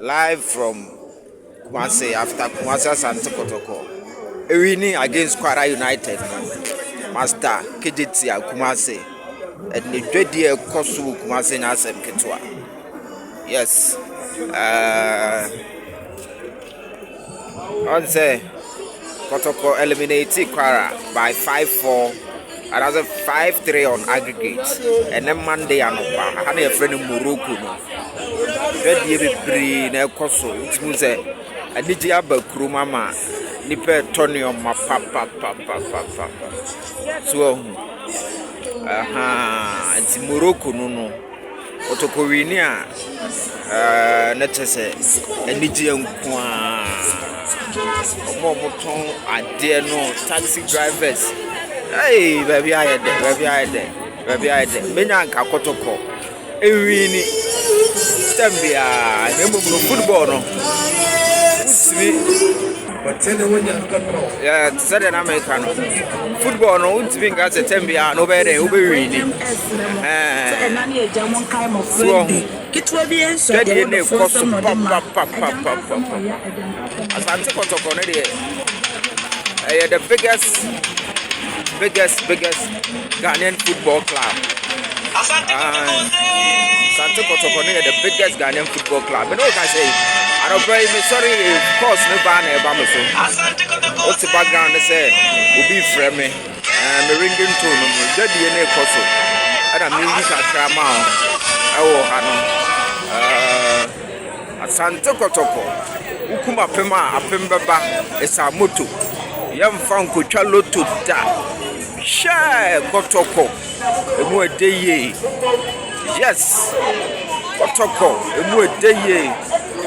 live from Kumasi after Kumasi Asante Kotoko. Winning against Kwara United, Master KJT Kumasi, and the Dredia Kosu Kumasi Nasem Ketwa. Yes, on say Kotoko eliminated Kwara by 5-4. Another 5-3 on aggregate, and then Monday and I had a friend in Morocco. Red year free, no coso, which means a Nijiaba Krumama, Nipper Tony on my papa. So, it's Morocco, no. Otokowinia, necessary, and Nijian Kwa Momoton, I dare no taxi drivers. Hey, baby, I had Menyanka Kotoko. Ewini Stambia, name of football. No, yeah, Southern American football. No, it's being as a Tembia, no better, Uberi. The biggest Ghanaian football club. Asante Kotoko is the biggest Ghanaian football club. But what I say, I don't pray me sorry, of course, no ban a bamaso. What's the background? They say, will be friendly. And the ringing tone, the DNA Koso. And I'm music at Ramon. Oh, Hano. Asante Kotoko. Ukuma Pema, Apembaba, Esamoto. Yam found Kuchalo to that. Share Kotoko, a more day. Yes, Kotoko, a more day.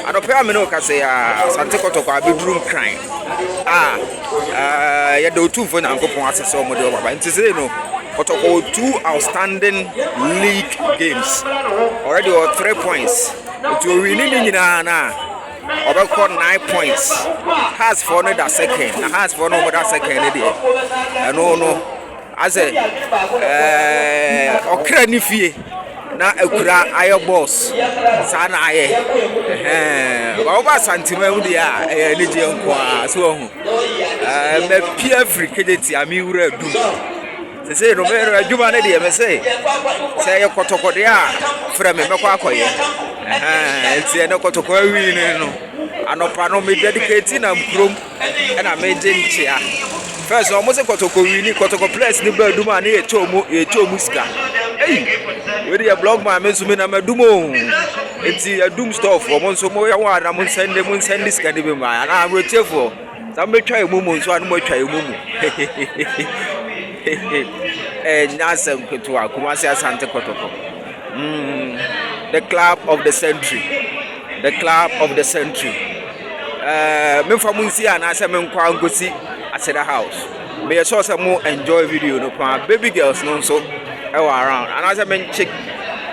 I don't pay a minoka say, Santa Kotoko, I'll be room crying. You do two for Uncle Ponce, so much over. And to say, no, Kotoko, 2 outstanding league games. Already or 3 points. It will really need About 9 points. Has for another second. Has for another second. No. As a Okranifie na ekura ayo boss sana aye ba santima udi a elije nko a so hu me pia friketi ami wura du se no me adwuma na de me say ye Kotoko de a fra me mekọ akoye enti na Kotoko awi ni no anopa no me dedicate na mkrom na me jentia. First, almost a Kotoko winning Kotoko place ni beduma ni echomu ska. Hey, we dey blog my mensumi na medumo. Enti a doom stuff omonso mo ya wa na mun send this can be my and I'm ready for. Some be try mumu so anu mo try mumu. Nyasem ketwa Kumasi Asante Kotoko. The club of the century. The club of the century. Me famunsi ana se me nkwa ngosi at the house. May I saw some more enjoy video no baby girls no so around. And as I mean chick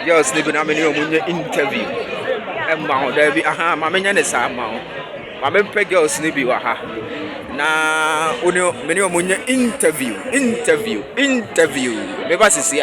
girls living a many interview. And mount there be my many sound. My member girls nibi waha. Na unyo many interview. Maybe see